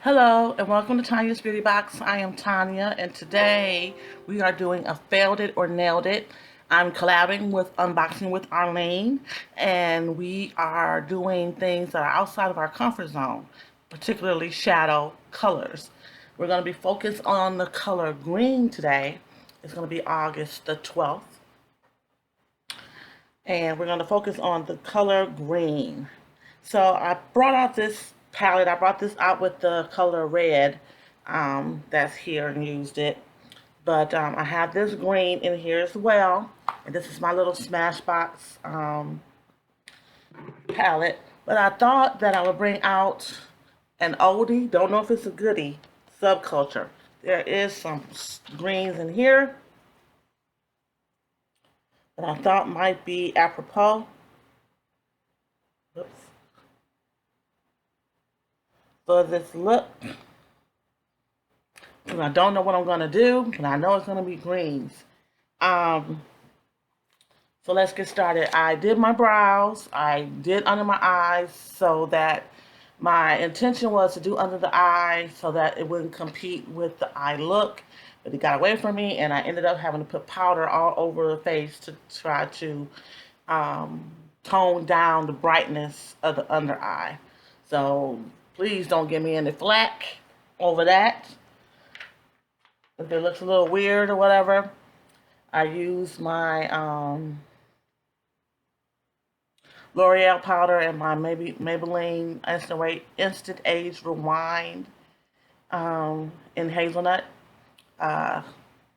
Hello and welcome to Tanya's Beauty Box. I am Tanya and today we are doing a failed it or nailed it. I'm collabing with Unboxing with Arlene and we are doing things that are outside of our comfort zone, particularly shadow colors. We're going to be focused on the color green today. It's going to be August the 12th and we're going to focus on the color green. So I brought out this palette. I brought this out with the color red that's here and used it. But I have this green in here as well. And this is my little Smashbox palette. But I thought that I would bring out an oldie, don't know if it's a goodie, subculture. There is some greens in here that I thought might be apropos. Oops. For this look. I don't know what I'm going to do, but I know it's going to be greens. Um, so let's get started. I did my brows. I did under my eyes so that my intention was to do under the eye so that it wouldn't compete with the eye look. But it got away from me, and I ended up having to put powder all over the face to try to tone down the brightness of the under eye. So please don't give me any flack over that. If it looks a little weird or whatever, I use my L'Oreal powder and my Maybelline Instant Age Rewind in hazelnut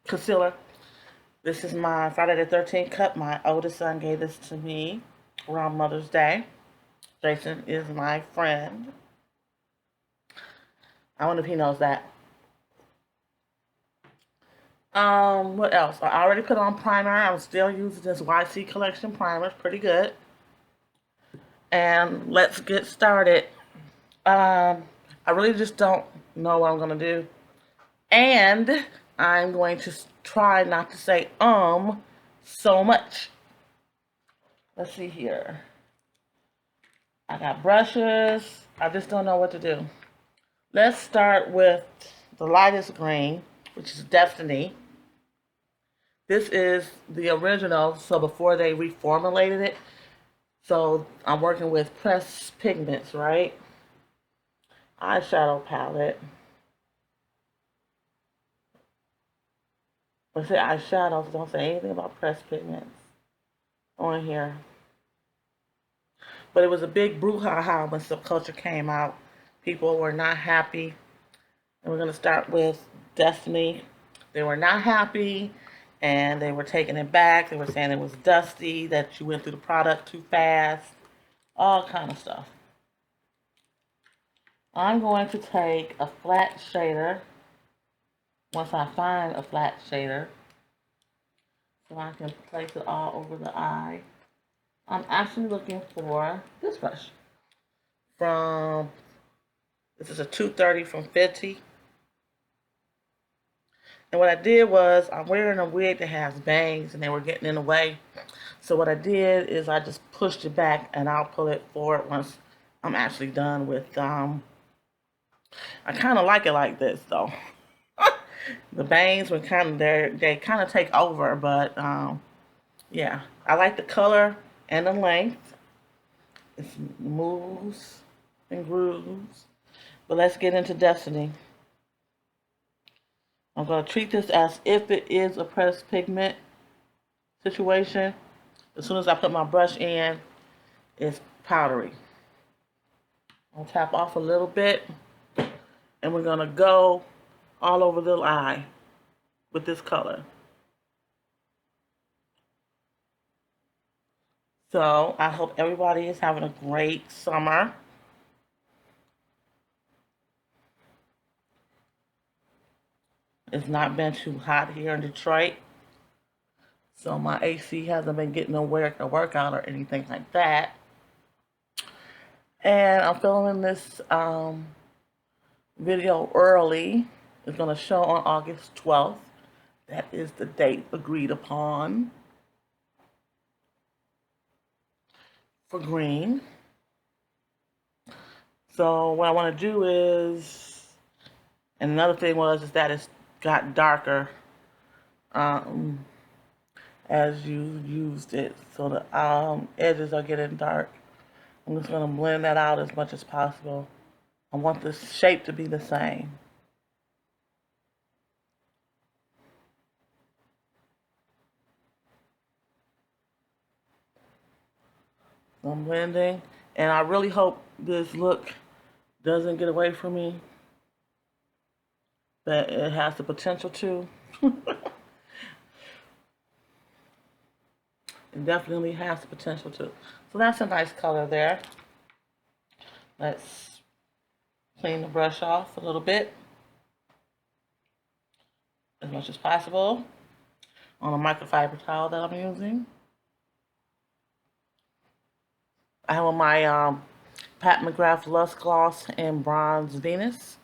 concealer. This is my Friday the 13th cut. My oldest son gave this to me around Mother's Day. Jason is my friend. I wonder if he knows that. What else? I already put on primer. I'm still using this YC Collection primer. It's pretty good. And let's get started. I really just don't know what I'm going to do. And I'm going to try not to say so much. Let's see here. I got brushes. I just don't know what to do. Let's start with the lightest green, which is Destiny. This is the original, so before they reformulated it. So I'm working with Pressed Pigments, right? Eyeshadow palette. But say eyeshadows, don't say anything about Pressed Pigments on here. But it was a big brouhaha when Subculture came out. People were not happy. And we're going to start with Destiny. They were not happy and they were taking it back. They were saying it was dusty, that you went through the product too fast, all kind of stuff. I'm going to take a flat shader once I find a flat shader so I can place it all over the eye. I'm actually looking for this brush from, this is a 230 from Fenty. And what I did was, I'm wearing a wig that has bangs and they were getting in the way. So what I did is I just pushed it back and I'll pull it forward once I'm actually done with, I kind of like it like this though. The bangs were kind of there, they kind of take over, but yeah. I like the color and the length. It moves and grooves. But let's get into Destiny. I'm going to treat this as if it is a pressed pigment situation. As soon as I put my brush in, it's powdery. I'll tap off a little bit, and we're going to go all over the eye with this color. So I hope everybody is having a great summer. It's not been too hot here in Detroit. So my AC hasn't been getting a workout or anything like that. And I'm filming this video early. It's going to show on August 12th. That is the date agreed upon for green. So what I want to do is And another thing is that it's got darker as you used it. So the edges are getting dark. I'm just going to blend that out as much as possible. I want the shape to be the same. So I'm blending, and I really hope this look doesn't get away from me, but it has the potential to. It definitely has the potential to. So that's a nice color there. Let's clean the brush off a little bit, as much as possible, on a microfiber towel that I'm using. I have on my Pat McGrath Luxe Gloss in Bronze Venus.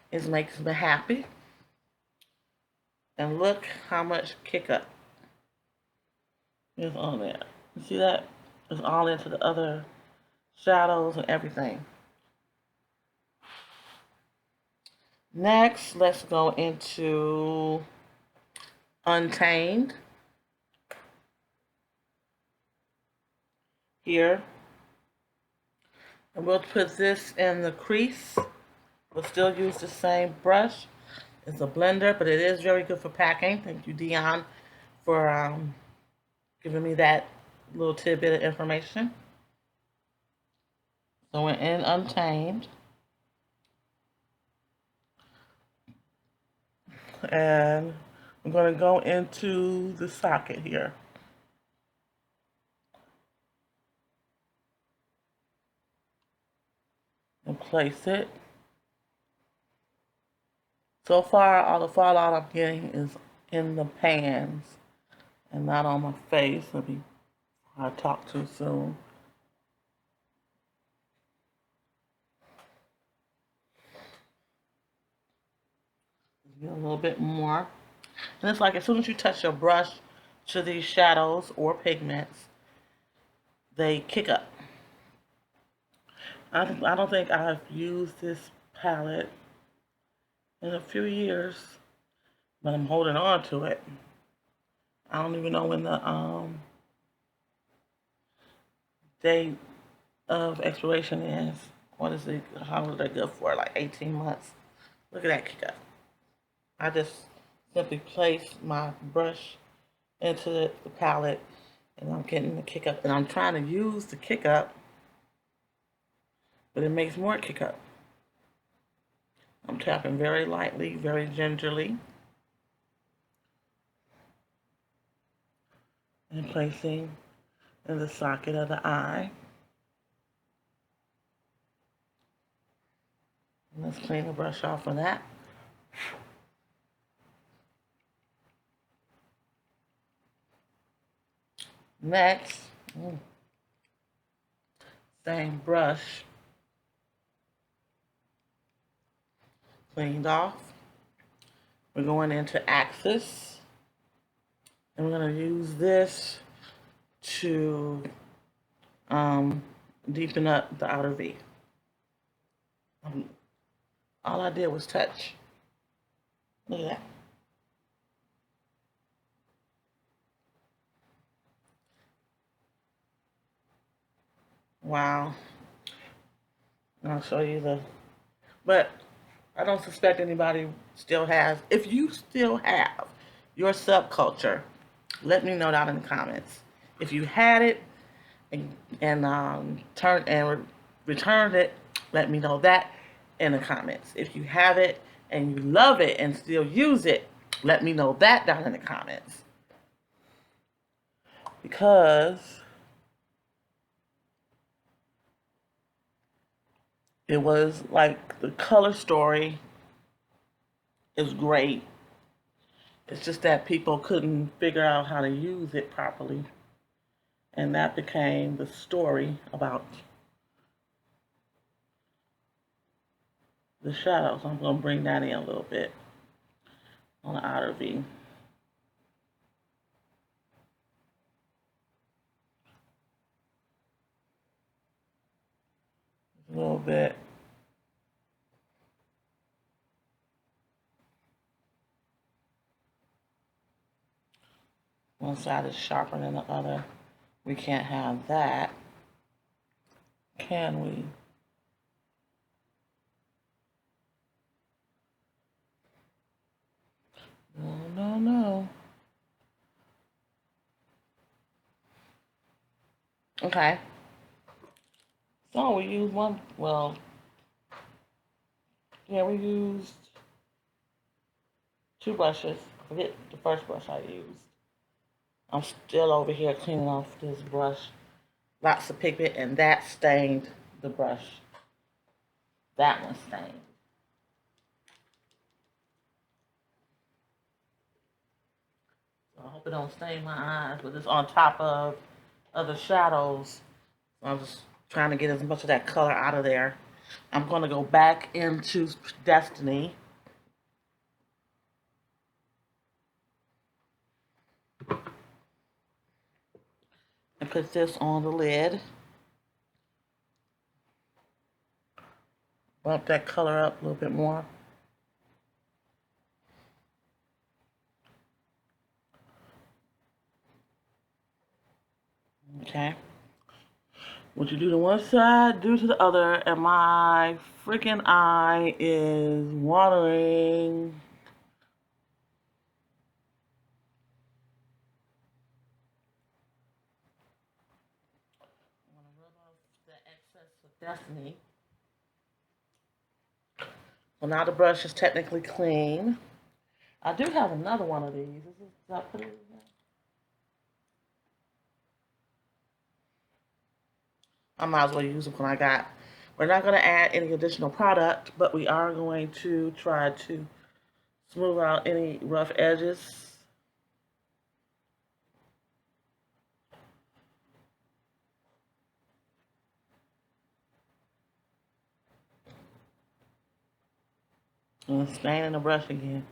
It makes me happy. And look how much kick up is on there. You see that? It's all into the other shadows and everything. Next, let's go into Untamed. Here. And we'll put this in the crease. We'll still use the same brush. It's a blender, but it is very good for packing. Thank you, Dion, for giving me that little tidbit of information. So we're in Untamed. And I'm going to go into the socket here. And place it. So far, all the fallout I'm getting is in the pans and not on my face. Let me, I talk too soon. Get a little bit more. And it's like as soon as you touch your brush to these shadows or pigments, they kick up. I don't think I've used this palette in a few years, but I'm holding on to it. I don't even know when the date of expiration is. What is it? How is that good for? Like 18 months. Look at that kick up. I just simply place my brush into the palette, and I'm getting the kick up. And I'm trying to use the kick up, but it makes more kick up. I'm tapping very lightly, very gingerly, and placing in the socket of the eye. And let's clean the brush off of that. Next, same brush, cleaned off. We're going into Axis, and we're going to use this to deepen up the outer V. All I did was touch. Look at that. Wow. And I'll show you but I don't suspect anybody still has. If you still have your subculture, let me know down in the comments. If you had it and returned it, let me know that in the comments. If you have it and you love it and still use it, let me know that down in the comments. Because it was like the color story is great. It's just that people couldn't figure out how to use it properly. And that became the story about the shadows. I'm going to bring that in a little bit on the outer V. a little bit. One side is sharper than the other. We can't have that, can we? No, no, no. Okay. So we used one, well, yeah, we used two brushes. I forget the first brush I used. I'm still over here cleaning off this brush. Lots of pigment, and that stained the brush. That one stained. So I hope it don't stain my eyes, but it's on top of other shadows. So I'm just trying to get as much of that color out of there. I'm going to go back into Destiny. And put this on the lid. Bump that color up a little bit more. Okay. What you do to one side, do to the other, and my freaking eye is watering. I'm gonna rub off the excess of Destiny. So now the brush is technically clean. I do have another one of these. Did I put it in there? I might as well use the one I got. We're not going to add any additional product, but we are going to try to smooth out any rough edges. And staining the brush again.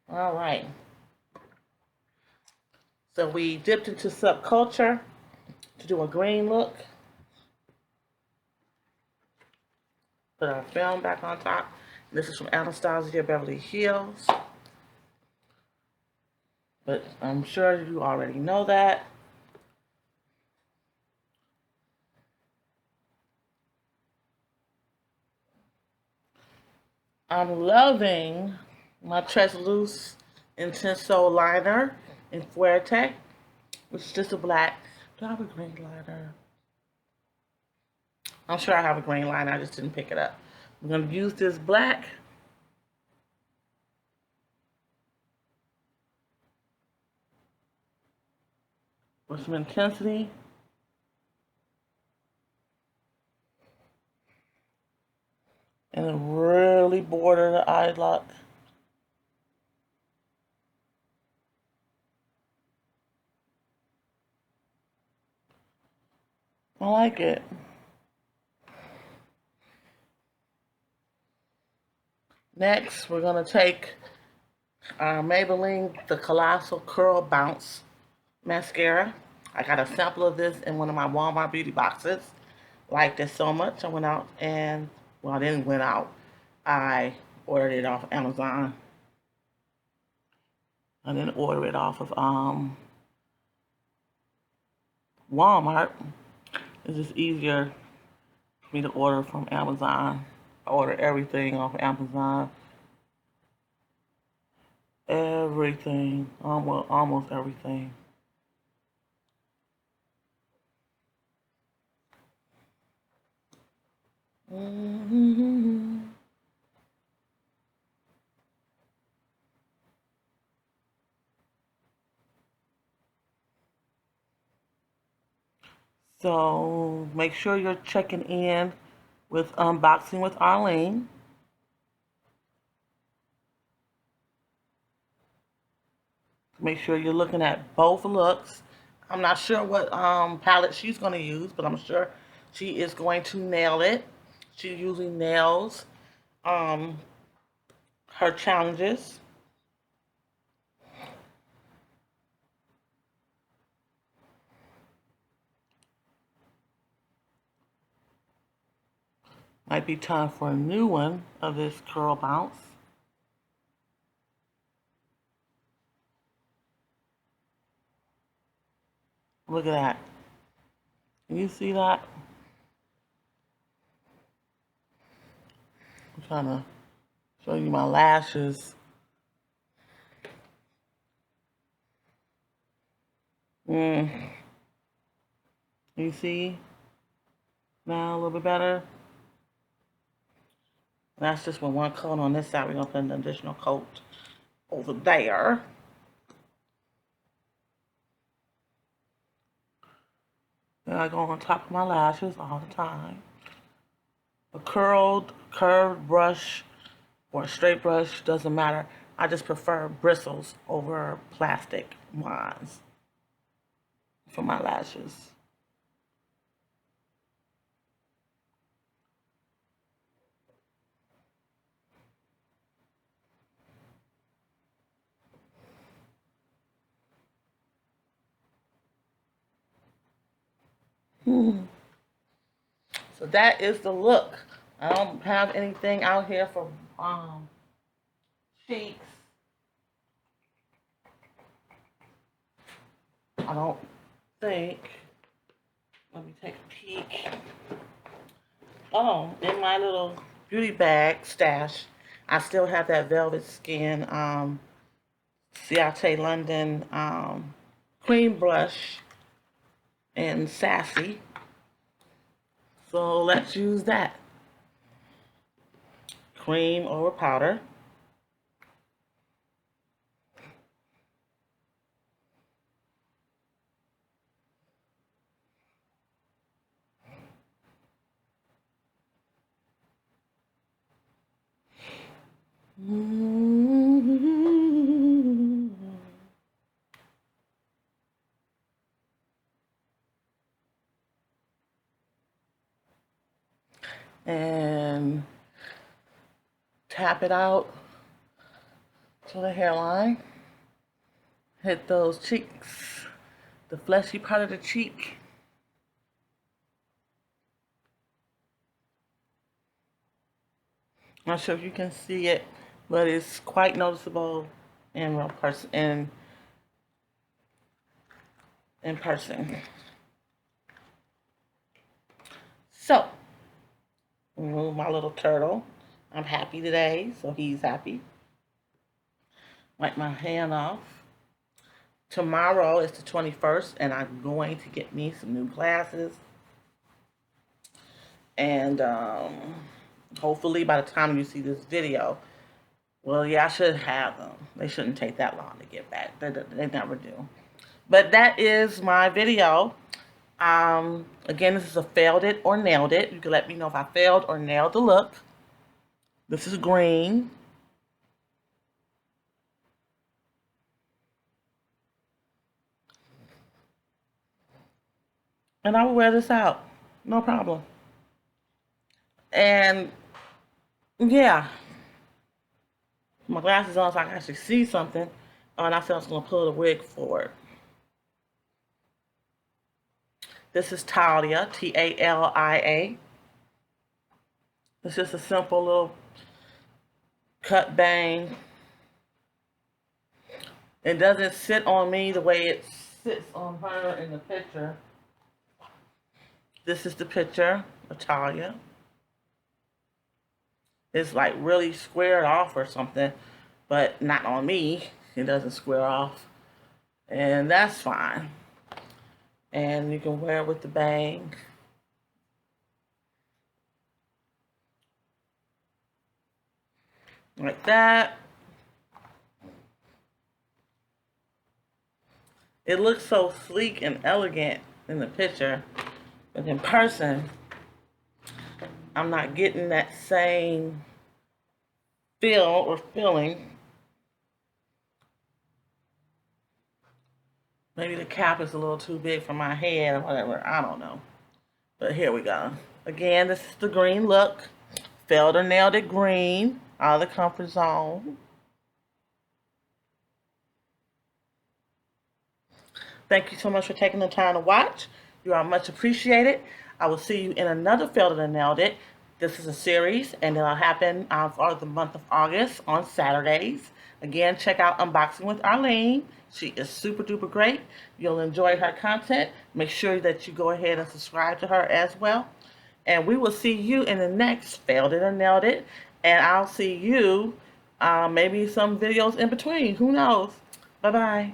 All right. So we dipped into Subculture to do a green look. Put our film back on top. This is from Anastasia Beverly Hills. But I'm sure you already know that. I'm loving my Treslúce Intenso liner in Fuerte, which is just a black. Do I have a green liner? I'm sure I have a green liner, I just didn't pick it up. I'm going to use this black. With some intensity. And really border the eye lock. I like it. Next, we're going to take our Maybelline The Colossal Curl Bounce mascara. I got a sample of this in one of my Walmart beauty boxes. Liked it so much, I went out and, well, I didn't went out. I ordered it off Amazon. I didn't order it off of Walmart. It's just easier for me to order from Amazon. I order everything off Amazon. Everything, almost everything. Mm-hmm. So make sure you're checking in with Unboxing with Arlene. Make sure you're looking at both looks. I'm not sure what palette she's going to use, but I'm sure she is going to nail it. She usually nails her challenges. Might be time for a new one of this curl bounce. Look at that. Can you see that? I'm trying to show you my lashes. You see? Now a little bit better. That's just with one coat on this side. We're going to put an additional coat over there. Then I go on top of my lashes all the time. A curved brush or a straight brush, doesn't matter. I just prefer bristles over plastic ones for my lashes. So that is the look. I don't have anything out here for cheeks. I don't think. Let me take a peek. Oh, in my little beauty bag stash, I still have that Velvet Skin Ciate London cream blush in Sassy. So let's use that. Cream over powder. And tap it out to the hairline. Hit those cheeks, the fleshy part of the cheek. I'm not sure if you can see it, but it's quite noticeable in real person. In person. So, remove my little turtle. I'm happy today, so he's happy. Wipe my hand off. Tomorrow is the 21st, and I'm going to get me some new glasses. And hopefully by the time you see this video, well, yeah, I should have them. They shouldn't take that long to get back. They never do. But that is my video. Again, this is a failed it or nailed it. You can let me know if I failed or nailed the look. This is green. And I will wear this out. No problem. And yeah, my glasses on so I can actually see something. And I said I was going to pull the wig forward. This is Talia, Talia. It's just a simple little cut bang. It doesn't sit on me the way it sits on her in the picture. This is the picture of Talia. It's like really squared off or something, but not on me. It doesn't square off. And that's fine. And you can wear it with the bang. Like that. It looks so sleek and elegant in the picture, but in person, I'm not getting that same feel or feeling. Maybe the cap is a little too big for my head or whatever. I don't know. But here we go. Again, this is the green look. Failed or nailed it green. Out of the comfort zone. Thank you so much for taking the time to watch. You are much appreciated. I will see you in another Failed or Nailed It. This is a series, and it'll happen for the month of August on Saturdays. Again, check out Unboxing with Arlene. She is super duper great. You'll enjoy her content. Make sure that you go ahead and subscribe to her as well. And we will see you in the next Failed It or Nailed It. And I'll see you maybe some videos in between. Who knows? Bye-bye.